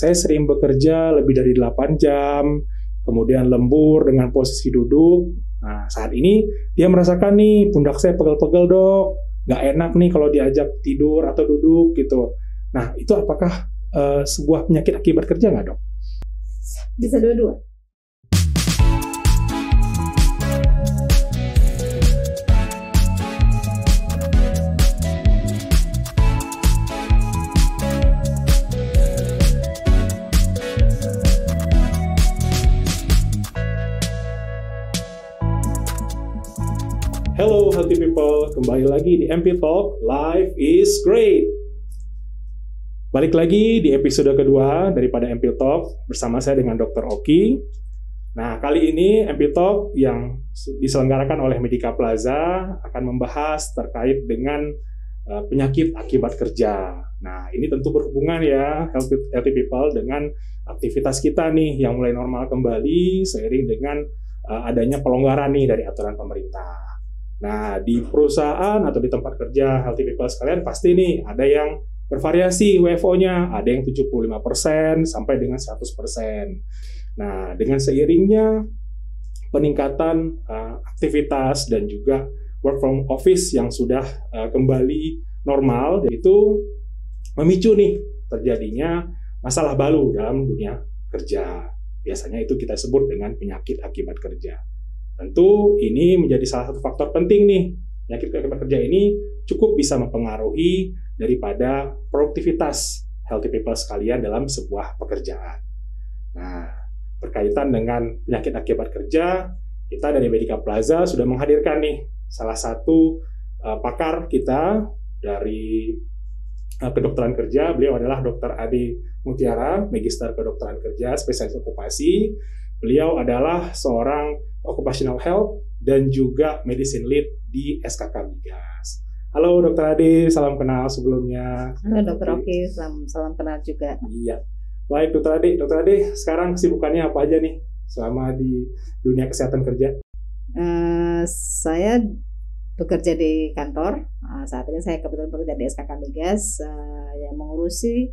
saya sering bekerja lebih dari 8 jam, kemudian lembur dengan posisi duduk. Nah, saat ini dia merasakan nih pundak saya pegel-pegel dok, nggak enak nih kalau diajak tidur atau duduk gitu. Nah, itu apakah sebuah penyakit akibat kerja nggak dok? Bisa dua-dua. Hello healthy people, kembali lagi di MP Talk, Life is Great. Balik lagi di episode kedua daripada MP Talk bersama saya dengan Dr. Oki. Nah, kali ini MP Talk yang diselenggarakan oleh Medica Plaza akan membahas terkait dengan penyakit akibat kerja. Nah, ini tentu berhubungan ya healthy people dengan aktivitas kita nih yang mulai normal kembali seiring dengan adanya pelonggaran nih dari aturan pemerintah. Nah, di perusahaan atau di tempat kerja healthy people sekalian pasti nih ada yang bervariasi WFO-nya, ada yang 75% sampai dengan 100%. Nah, dengan seiringnya peningkatan aktivitas dan juga work from office yang sudah kembali normal, itu memicu nih terjadinya masalah baru dalam dunia kerja. Biasanya itu kita sebut dengan penyakit akibat kerja. Tentu ini menjadi salah satu faktor penting nih. Penyakit akibat kerja ini cukup bisa mempengaruhi daripada produktivitas healthy people sekalian dalam sebuah pekerjaan. Nah, berkaitan dengan penyakit akibat kerja, kita dari Medica Plaza sudah menghadirkan nih salah satu pakar kita dari kedokteran kerja. Beliau adalah Dr. Ade Mutiara, Magister Kedokteran Kerja, spesialis okupasi. Beliau adalah seorang occupational health dan juga medicine lead di SKK Migas. Halo Dr. Ade, salam kenal sebelumnya. Halo Dr. Oki, salam kenal juga. Iya. Baik Dr. Ade. Dr. Ade, sekarang kesibukannya apa aja nih selama di dunia kesehatan kerja? Saya bekerja di kantor. Saat ini saya kebetulan bekerja di SKK Migas yang mengurusi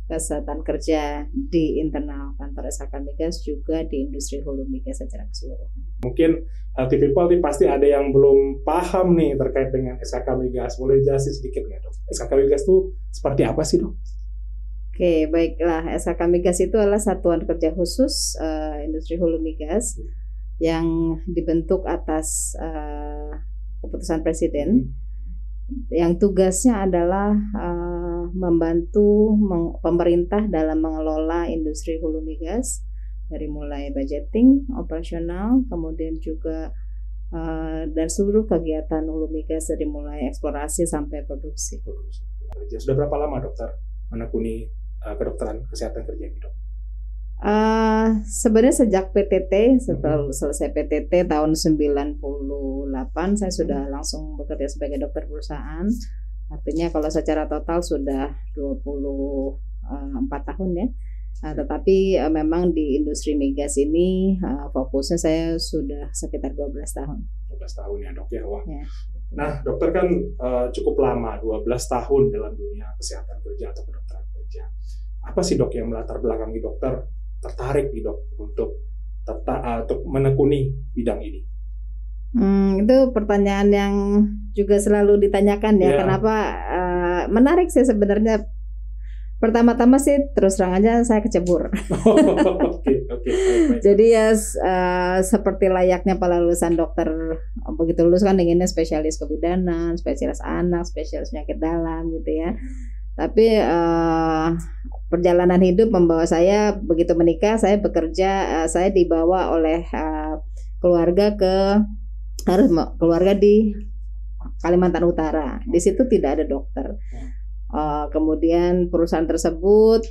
kesehatan kerja di internal kantor SKK Migas, juga di industri hulu migas secara keseluruhan. Mungkin healthy people pasti ada yang belum paham nih terkait dengan SKK Migas. Boleh jelasin sedikit nggak dok? SKK Migas itu seperti apa sih dok? Oke, baiklah. SKK Migas itu adalah satuan kerja khusus industri hulu migas yang dibentuk atas keputusan Presiden, yang tugasnya adalah membantu pemerintah dalam mengelola industri hulu migas dari mulai budgeting, operasional, kemudian juga dan seluruh kegiatan hulu migas dari mulai eksplorasi sampai produksi. Sudah berapa lama dokter menekuni kedokteran kesehatan kerja ini dok? Sebenarnya sejak PTT, setelah selesai PTT tahun 98 saya sudah langsung bekerja sebagai dokter perusahaan. Artinya kalau secara total sudah 24 tahun ya. Tetapi memang di industri migas ini fokusnya saya sudah sekitar 12 tahun. 12 tahun ya dok ya. Wah. Ya. Nah dokter kan cukup lama, 12 tahun dalam dunia kesehatan kerja atau kedokteran kerja. Apa sih dok yang melatar belakangi dokter tertarik nih dok untuk menekuni bidang ini? Itu pertanyaan yang juga selalu ditanyakan ya. Kenapa menarik sih sebenarnya. Pertama-tama sih terus terang aja saya kecebur. Oke. Jadi ya seperti layaknya para lulusan dokter, begitu lulus kan inginnya spesialis kebidanan, spesialis anak, spesialis penyakit dalam gitu ya. Tapi perjalanan hidup membawa saya, begitu menikah saya bekerja, saya dibawa oleh keluarga di Kalimantan Utara. Di situ tidak ada dokter. Kemudian perusahaan tersebut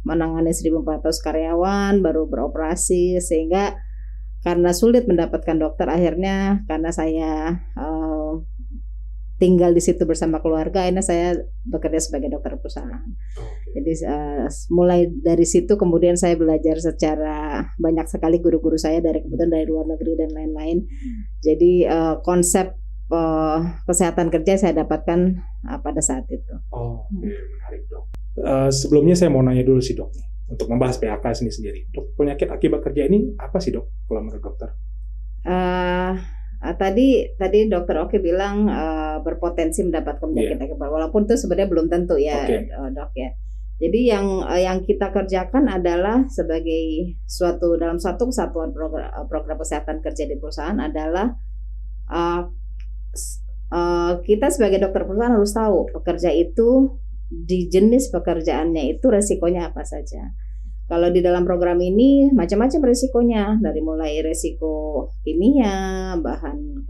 menangani 1.400 karyawan, baru beroperasi, sehingga karena sulit mendapatkan dokter, akhirnya karena saya tinggal di situ bersama keluarga, akhirnya saya bekerja sebagai dokter perusahaan. Jadi mulai dari situ kemudian saya belajar secara banyak sekali, guru-guru saya kebetulan dari luar negeri dan lain-lain. Jadi konsep kesehatan kerja saya dapatkan pada saat itu. Menarik dong. Sebelumnya saya mau nanya dulu sih dok, untuk membahas PHK ini sendiri. Dok, penyakit akibat kerja ini apa sih dok, kalau menurut dokter? Tadi Dokter Oki bilang berpotensi mendapatkan penyakit akibat, walaupun itu sebenarnya belum tentu ya, dok ya. Jadi yang kita kerjakan adalah sebagai dalam satu kesatuan program kesehatan kerja di perusahaan adalah kita sebagai dokter perusahaan harus tahu pekerja itu di jenis pekerjaannya itu resikonya apa saja. Kalau di dalam program ini macam-macam resikonya, dari mulai resiko kimia, bahan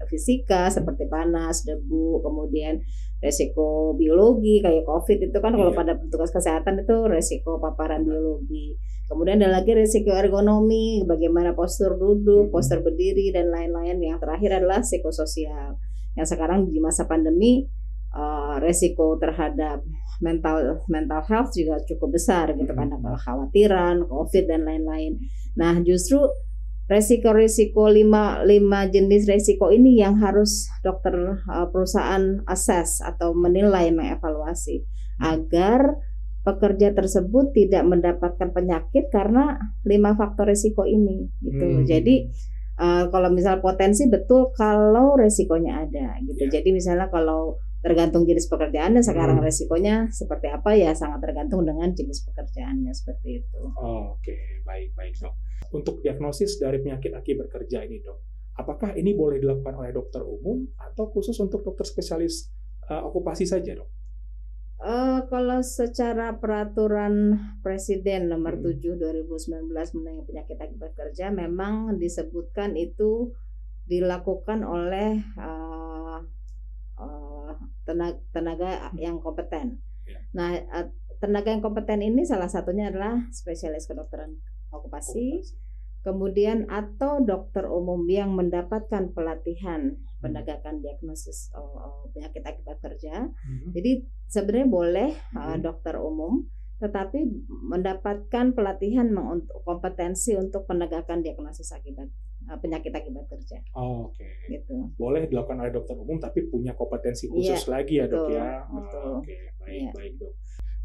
fisika seperti panas, debu, kemudian resiko biologi kayak COVID itu kan kalau pada petugas kesehatan itu resiko paparan biologi. Kemudian ada lagi resiko ergonomi, bagaimana postur duduk, postur berdiri dan lain-lain. Yang terakhir adalah psikososial. Yang sekarang di masa pandemi resiko terhadap mental health juga cukup besar gitu, karena kekhawatiran, COVID dan lain-lain. Nah, justru resiko-resiko 5 jenis resiko ini yang harus dokter perusahaan assess atau menilai, mengevaluasi agar pekerja tersebut tidak mendapatkan penyakit karena 5 faktor resiko ini gitu. Jadi kalau misal potensi betul kalau resikonya ada gitu. Jadi misalnya kalau tergantung jenis pekerjaannya sekarang resikonya seperti apa ya, sangat tergantung dengan jenis pekerjaannya seperti itu. Oke, baik dok. Untuk diagnosis dari penyakit akibat kerja ini dok, apakah ini boleh dilakukan oleh dokter umum atau khusus untuk dokter spesialis okupasi saja dok? Kalau secara peraturan Presiden nomor 7 2019 mengenai penyakit akibat kerja memang disebutkan itu dilakukan oleh tenaga yang kompeten. Nah, tenaga yang kompeten ini salah satunya adalah spesialis kedokteran okupasi, kemudian atau dokter umum yang mendapatkan pelatihan penegakan diagnosis penyakit akibat kerja. Jadi sebenarnya boleh dokter umum, tetapi mendapatkan pelatihan kompetensi untuk penegakan diagnosis penyakit akibat kerja. Oke. Gitu. Boleh dilakukan oleh dokter umum, tapi punya kompetensi khusus lagi ya dok ya. Betul. Oke, baik dok.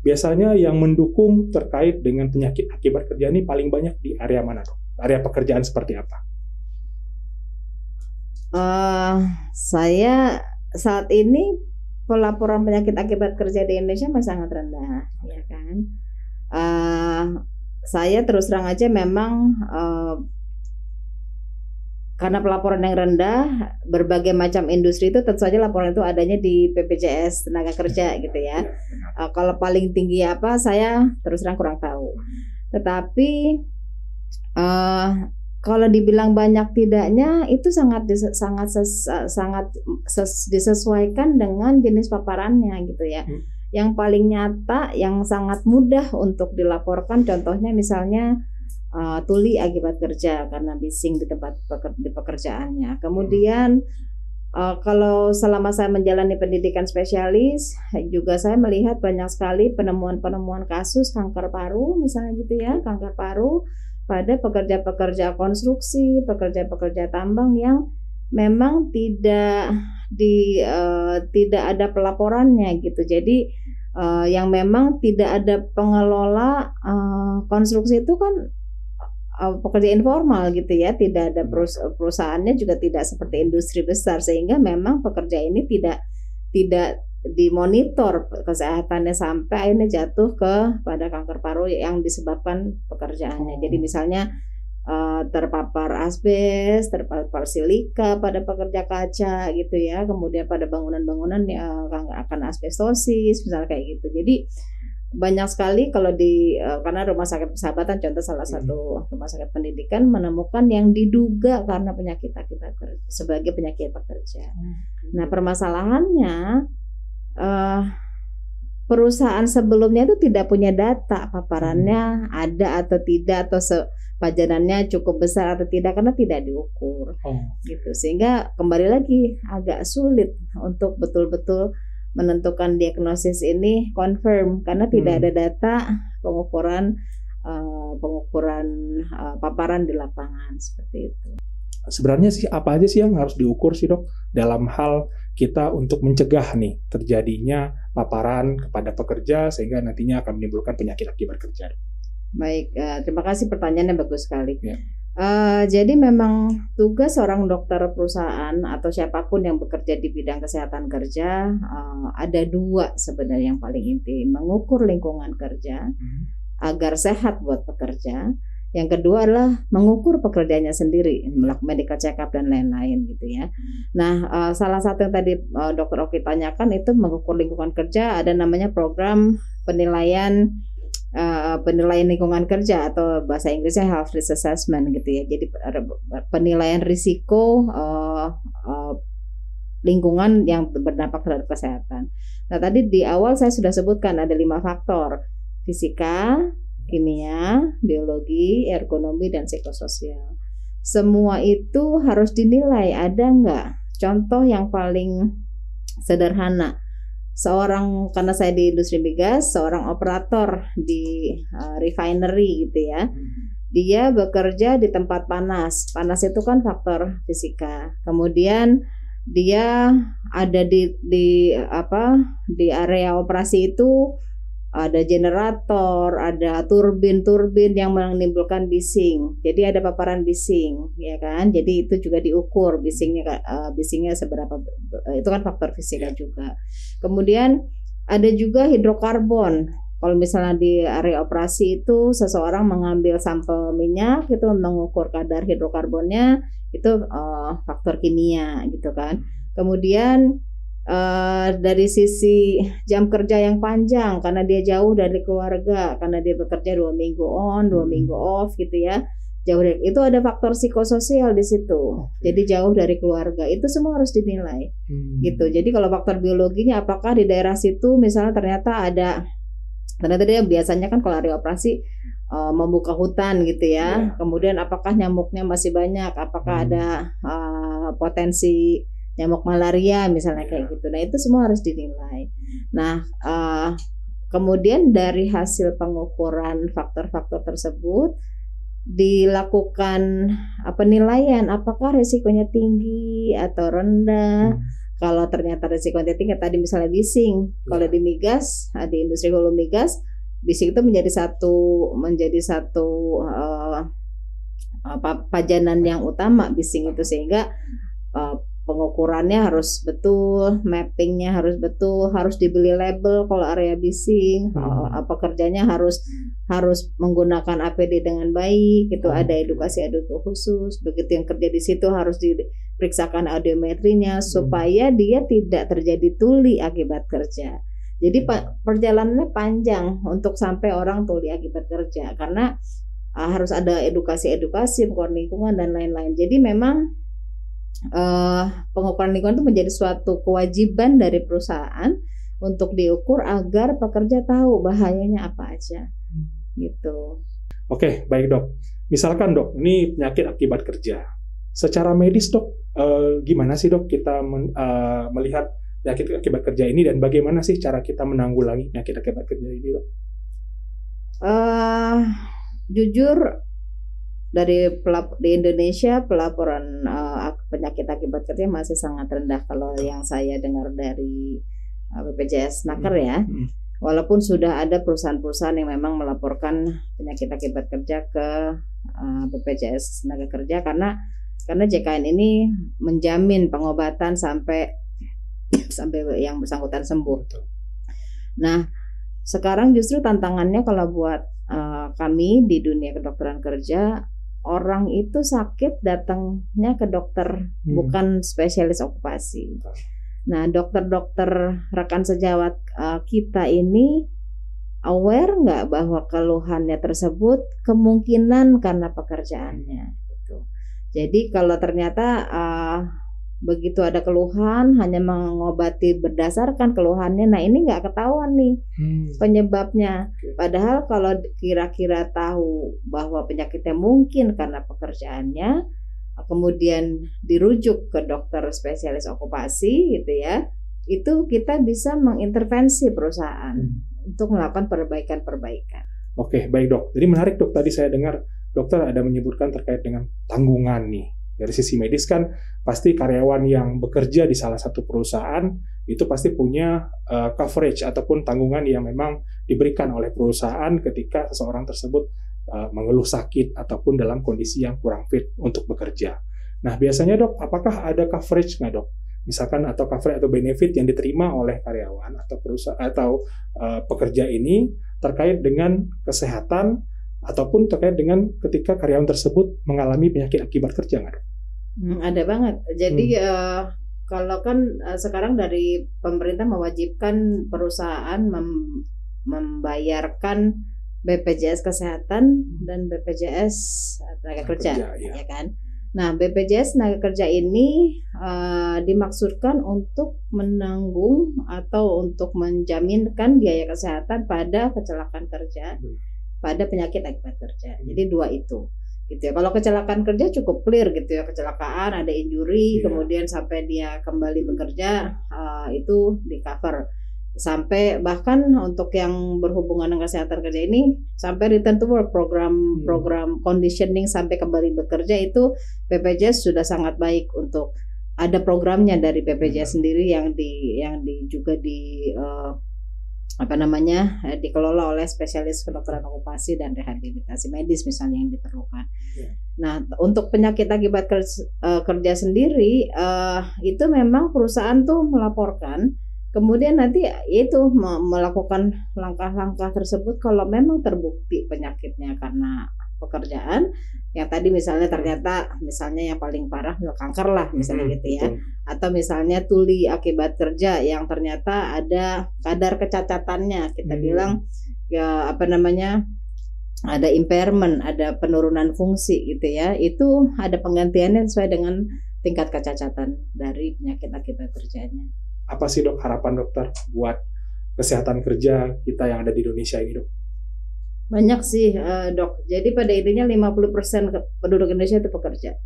Biasanya yang mendukung terkait dengan penyakit akibat kerja ini paling banyak di area mana dok? Area pekerjaan seperti apa? Saya saat ini pelaporan penyakit akibat kerja di Indonesia masih sangat rendah, ya kan? Saya terus terang aja memang karena pelaporan yang rendah, berbagai macam industri itu tentu saja laporan itu adanya di BPJS Tenaga Kerja gitu ya. Kalau paling tinggi apa saya terus terang kurang tahu. Tetapi kalau dibilang banyak tidaknya itu sangat disesuaikan dengan jenis paparannya gitu ya. Yang paling nyata, yang sangat mudah untuk dilaporkan, contohnya misalnya tuli akibat kerja karena bising di tempat pekerjaannya. Kemudian kalau selama saya menjalani pendidikan spesialis juga saya melihat banyak sekali penemuan kasus kanker paru misalnya gitu ya, kanker paru pada pekerja-pekerja konstruksi, pekerja-pekerja tambang yang memang tidak ada pelaporannya gitu. Jadi yang memang tidak ada pengelola konstruksi itu kan pekerja informal gitu ya, tidak ada perusahaannya juga tidak seperti industri besar, sehingga memang pekerja ini tidak dimonitor kesehatannya sampai akhirnya jatuh pada kanker paru yang disebabkan pekerjaannya. Jadi misalnya terpapar asbes, terpapar silika pada pekerja kaca gitu ya, kemudian pada bangunan-bangunan akan asbestosis misalnya kayak gitu. Jadi banyak sekali kalau karena rumah sakit persahabatan contoh salah satu rumah sakit pendidikan menemukan yang diduga karena penyakit akibat sebagai penyakit pekerja. Nah permasalahannya perusahaan sebelumnya itu tidak punya data paparannya ada atau tidak, atau pajanannya cukup besar atau tidak, karena tidak diukur gitu, sehingga kembali lagi agak sulit untuk betul-betul menentukan diagnosis ini confirm karena tidak ada data pengukuran paparan di lapangan seperti itu. Sebenarnya sih apa aja sih yang harus diukur sih dok dalam hal kita untuk mencegah nih terjadinya paparan kepada pekerja sehingga nantinya akan menimbulkan penyakit akibat kerja. Baik, terima kasih, pertanyaannya bagus sekali. Ya. Jadi memang tugas seorang dokter perusahaan atau siapapun yang bekerja di bidang kesehatan kerja ada dua sebenarnya yang paling inti, mengukur lingkungan kerja agar sehat buat pekerja. Yang kedua adalah mengukur pekerjaannya sendiri, melakukan medical check-up dan lain-lain gitu ya. Nah, salah satu yang tadi Dr. Oki tanyakan itu mengukur lingkungan kerja, ada namanya program penilaian lingkungan kerja atau bahasa Inggrisnya health risk assessment gitu ya. Jadi penilaian risiko lingkungan yang berdampak terhadap kesehatan. Nah, tadi di awal saya sudah sebutkan ada 5 faktor: fisika, kimia, biologi, ergonomi, dan psikososial. Semua itu harus dinilai. Ada nggak contoh yang paling sederhana? Karena saya di industri migas, seorang operator di refinery gitu ya, dia bekerja di tempat panas. Panas itu kan faktor fisika. Kemudian dia ada di area operasi itu ada generator, ada turbin yang menimbulkan bising. Jadi ada paparan bising, ya kan? Jadi itu juga diukur bisingnya seberapa. Itu kan faktor fisika juga. Kemudian ada juga hidrokarbon. Kalau misalnya di area operasi itu seseorang mengambil sampel minyak itu mengukur kadar hidrokarbonnya, itu faktor kimia gitu kan. Kemudian dari sisi jam kerja yang panjang karena dia jauh dari keluarga, karena dia bekerja 2 minggu on 2 minggu off gitu ya, itu ada faktor psikososial di situ. Jadi jauh dari keluarga, itu semua harus dinilai gitu. Jadi kalau faktor biologinya, apakah di daerah situ misalnya ternyata dia biasanya kan kalau area operasi membuka hutan gitu ya. Kemudian apakah nyamuknya masih banyak, apakah ada potensi nyamuk malaria misalnya kayak gitu. Nah, itu semua harus dinilai. Nah, kemudian dari hasil pengukuran faktor-faktor tersebut dilakukan penilaian apakah risikonya tinggi atau rendah. Kalau ternyata risikonya tinggi, tadi misalnya bising. Kalau di migas, di industri hulu migas, bising itu menjadi satu pajanan yang utama, bising itu, sehingga pengukurannya harus betul, mappingnya harus betul, harus dibeli label kalau area bising, pekerjanya harus menggunakan APD dengan baik, itu ada edukasi khusus. Begitu yang kerja di situ harus diperiksakan audiometrinya supaya dia tidak terjadi tuli akibat kerja. Jadi perjalanannya panjang untuk sampai orang tuli akibat kerja, karena harus ada edukasi pengukuran lingkungan dan lain-lain. Jadi memang pengukuran lingkungan itu menjadi suatu kewajiban dari perusahaan untuk diukur agar pekerja tahu bahayanya apa aja gitu. Oke, baik dok. Misalkan dok, ini penyakit akibat kerja. Secara medis dok, gimana sih dok kita melihat penyakit akibat kerja ini dan bagaimana sih cara kita menanggulangi penyakit akibat kerja ini dok? Jujur, di Indonesia pelaporan penyakit akibat kerja masih sangat rendah kalau yang saya dengar dari BPJS Naker ya. Walaupun sudah ada perusahaan-perusahaan yang memang melaporkan penyakit akibat kerja ke BPJS Tenaga Kerja karena JKN ini menjamin pengobatan sampai yang bersangkutan sembuh. Nah, sekarang justru tantangannya kalau buat kami di dunia kedokteran kerja, orang itu sakit datangnya ke dokter, bukan spesialis okupasi. Nah, dokter-dokter rekan sejawat kita ini aware nggak bahwa keluhannya tersebut kemungkinan karena pekerjaannya gitu. Jadi kalau ternyata begitu ada keluhan hanya mengobati berdasarkan keluhannya, nah ini nggak ketahuan nih penyebabnya. Padahal kalau kira-kira tahu bahwa penyakitnya mungkin karena pekerjaannya, kemudian dirujuk ke dokter spesialis okupasi gitu ya, itu kita bisa mengintervensi perusahaan untuk melakukan perbaikan-perbaikan. Oke, baik dok. Jadi menarik dok, tadi saya dengar dokter ada menyebutkan terkait dengan tanggungan nih. Dari sisi medis kan pasti karyawan yang bekerja di salah satu perusahaan itu pasti punya coverage ataupun tanggungan yang memang diberikan oleh perusahaan ketika seseorang tersebut mengeluh sakit ataupun dalam kondisi yang kurang fit untuk bekerja. Nah, biasanya dok, apakah ada coverage nggak dok? Misalkan atau coverage atau benefit yang diterima oleh karyawan atau perusahaan atau pekerja ini terkait dengan kesehatan ataupun terkait dengan ketika karyawan tersebut mengalami penyakit akibat kerja nggak dok? Ada banget. Jadi kalau kan sekarang dari pemerintah mewajibkan perusahaan membayarkan BPJS Kesehatan dan BPJS Tenaga Kerja, ya kan? Nah, BPJS Tenaga Kerja ini dimaksudkan untuk menanggung atau untuk menjaminkan biaya kesehatan pada kecelakaan kerja, pada penyakit akibat kerja. Jadi dua itu, gitu ya. Kalau kecelakaan kerja cukup clear gitu ya, kecelakaan ada injury, kemudian sampai dia kembali bekerja itu di cover. Sampai bahkan untuk yang berhubungan dengan kesehatan kerja ini sampai return to work, program conditioning sampai kembali bekerja itu BPJS sudah sangat baik untuk ada programnya dari BPJS sendiri yang juga dikelola oleh spesialis kedokteran okupasi dan rehabilitasi medis misalnya yang diperlukan. Nah, untuk penyakit akibat kerja sendiri itu memang perusahaan tuh melaporkan. Kemudian nanti itu melakukan langkah-langkah tersebut kalau memang terbukti penyakitnya karena pekerjaan, yang tadi misalnya ternyata misalnya yang paling parah kanker lah misalnya gitu ya, atau misalnya tuli akibat kerja yang ternyata ada kadar kecacatannya, kita bilang ya ada impairment, ada penurunan fungsi gitu ya, itu ada penggantiannya sesuai dengan tingkat kecacatan dari penyakit akibat kerjanya. Apa sih dok harapan dokter buat kesehatan kerja kita yang ada di Indonesia ini dok? Banyak sih dok. Jadi pada intinya 50% penduduk Indonesia itu pekerja.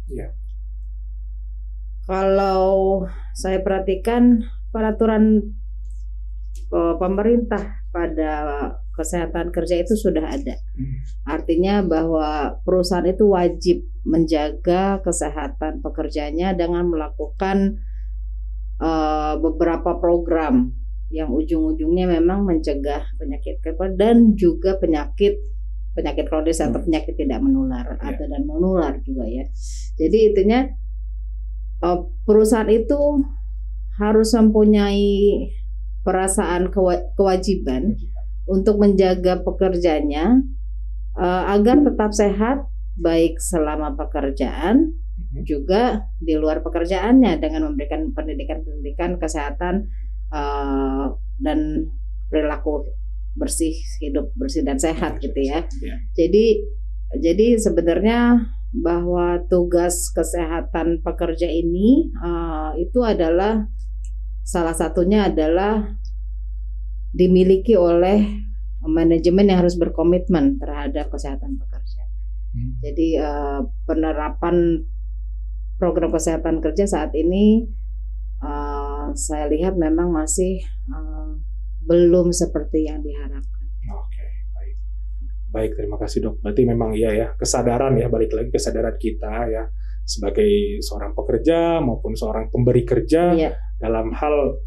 Kalau saya perhatikan peraturan pemerintah pada kesehatan kerja itu sudah ada. Artinya bahwa perusahaan itu wajib menjaga kesehatan pekerjanya dengan melakukan beberapa program yang ujung-ujungnya memang mencegah penyakit dan juga penyakit kronis atau penyakit tidak menular atau dan menular juga ya. Jadi intinya perusahaan itu harus mempunyai perasaan kewajiban untuk menjaga pekerjanya agar tetap sehat baik selama pekerjaan juga di luar pekerjaannya dengan memberikan pendidikan kesehatan dan perilaku bersih, hidup bersih dan sehat gitu ya. Jadi sebenarnya bahwa tugas kesehatan pekerja ini itu adalah salah satunya adalah dimiliki oleh manajemen yang harus berkomitmen terhadap kesehatan pekerja. Jadi penerapan program kesehatan kerja saat ini saya lihat memang masih belum seperti yang diharapkan. Oke, baik, terima kasih dok. Berarti memang iya ya, kesadaran ya, balik lagi kesadaran kita ya sebagai seorang pekerja maupun seorang pemberi kerja dalam hal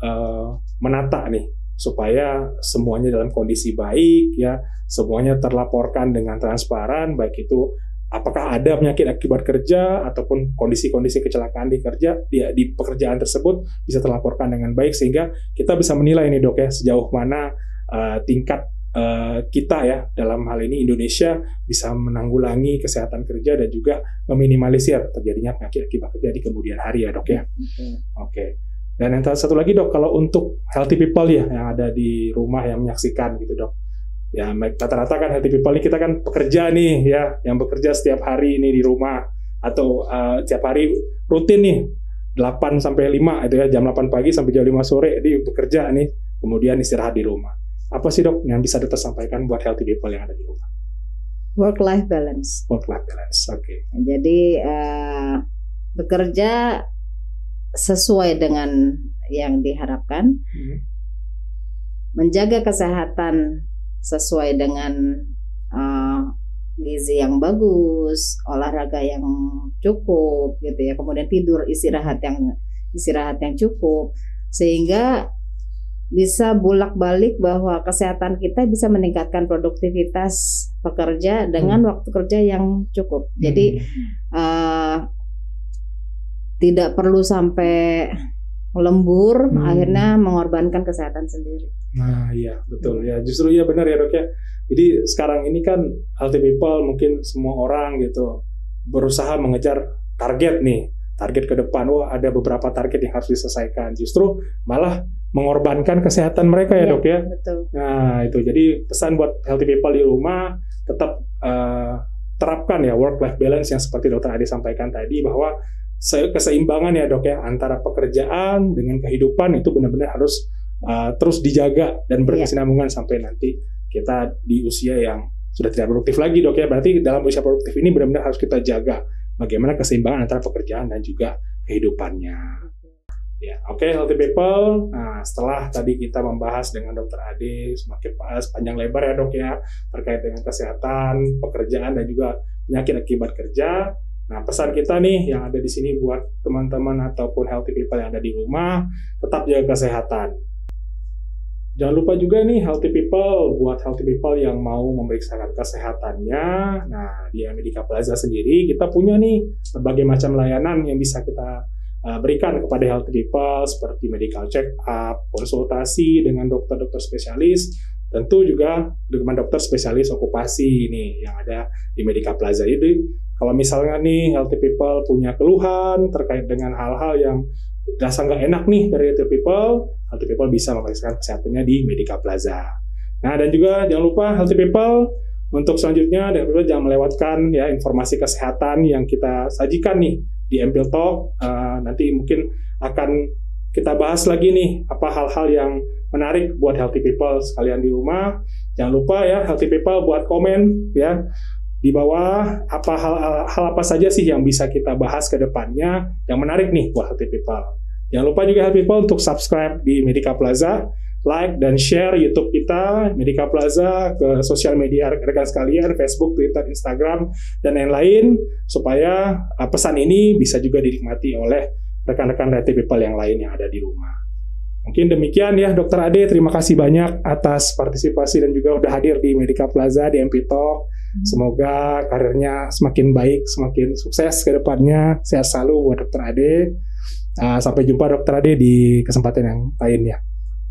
menata nih supaya semuanya dalam kondisi baik ya, semuanya terlaporkan dengan transparan, baik itu apakah ada penyakit akibat kerja ataupun kondisi-kondisi kecelakaan di pekerjaan tersebut bisa terlaporkan dengan baik sehingga kita bisa menilai nih dok ya sejauh mana tingkat kita ya dalam hal ini Indonesia bisa menanggulangi kesehatan kerja dan juga meminimalisir terjadinya penyakit akibat kerja di kemudian hari ya dok ya. Oke. Dan yang satu lagi dok, kalau untuk healthy people ya yang ada di rumah yang menyaksikan gitu dok. Ya rata-rata kan healthy people ini kita kan pekerja nih ya, yang bekerja setiap hari ini di rumah atau setiap hari rutin nih 8 sampai 5 itu ya, jam 8 pagi sampai jam 5 sore di bekerja nih, kemudian istirahat di rumah. Apa sih dok yang bisa dokter sampaikan buat healthy people yang ada di rumah? Work-life balance. Work-life balance, oke. Jadi bekerja sesuai dengan yang diharapkan, menjaga kesehatan sesuai dengan gizi yang bagus, olahraga yang cukup gitu ya, kemudian tidur istirahat yang cukup, sehingga bisa bolak-balik bahwa kesehatan kita bisa meningkatkan produktivitas pekerja dengan waktu kerja yang cukup. Jadi tidak perlu sampai lembur akhirnya mengorbankan kesehatan sendiri. Nah iya betul ya, justru ya benar ya dok ya. Jadi sekarang ini kan healthy people mungkin semua orang gitu berusaha mengejar target ke depan. Wah ada beberapa target yang harus diselesaikan. Justru malah mengorbankan kesehatan mereka ya dok ya. Betul. Nah itu jadi pesan buat healthy people di rumah tetap terapkan ya work-life balance yang seperti dokter Ade sampaikan tadi, bahwa keseimbangan ya dok ya antara pekerjaan dengan kehidupan itu benar-benar harus terus dijaga dan berkesinambungan sampai nanti kita di usia yang sudah tidak produktif lagi dok ya. Berarti dalam usia produktif ini benar-benar harus kita jaga bagaimana keseimbangan antara pekerjaan dan juga kehidupannya. Ya, oke, healthy people. Nah, setelah tadi kita membahas dengan Dokter Ade semakin panjang lebar ya dok ya terkait dengan kesehatan, pekerjaan dan juga penyakit akibat kerja. Nah, pesan kita nih yang ada di sini buat teman-teman ataupun healthy people yang ada di rumah, tetap jaga kesehatan. Jangan lupa juga nih healthy people, buat healthy people yang mau memeriksakan kesehatannya. Nah, di Medica Plaza sendiri kita punya nih berbagai macam layanan yang bisa kita berikan kepada healthy people seperti medical check up, konsultasi dengan dokter-dokter spesialis, tentu juga dengan dokter spesialis okupasi nih yang ada di Medica Plaza itu. Kalau misalnya nih healthy people punya keluhan terkait dengan hal-hal yang rasa nggak enak nih dari healthy people bisa memeriksakan kesehatannya di Medica Plaza. Nah dan juga jangan lupa healthy people untuk selanjutnya jangan melewatkan ya informasi kesehatan yang kita sajikan nih di MPL Talk. Nanti mungkin akan kita bahas lagi nih apa hal-hal yang menarik buat healthy people sekalian di rumah. Jangan lupa ya healthy people buat komen ya di bawah apa hal apa saja sih yang bisa kita bahas ke depannya yang menarik nih buat healthy people. Jangan lupa juga healthy people untuk subscribe di Medica Plaza, like dan share YouTube kita Medica Plaza ke sosial media rekan sekalian, Facebook, Twitter, Instagram dan lain-lain supaya pesan ini bisa juga dinikmati oleh rekan-rekan healthy people yang lain yang ada di rumah. Mungkin demikian ya Dokter Ade, terima kasih banyak atas partisipasi dan juga udah hadir di Medica Plaza di MP Talk. Semoga karirnya semakin baik, semakin sukses ke depannya. Sehat selalu buat Dokter Ade. Sampai jumpa Dokter Ade di kesempatan yang lainnya.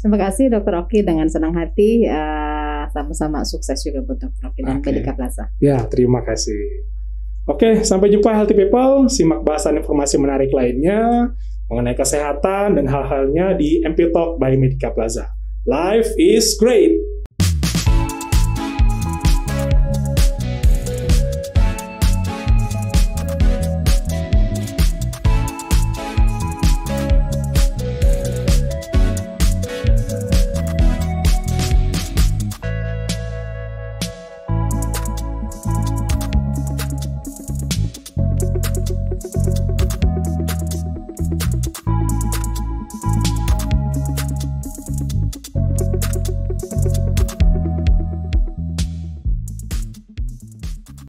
Terima kasih Dokter Oki, dengan senang hati. Sama-sama sukses juga buat Dokter Oki dan Medica Plaza. Ya, terima kasih. Oke, sampai jumpa healthy people. Simak bahasan informasi menarik lainnya mengenai kesehatan dan hal-halnya di MP Talk by Medica Plaza. Life is great.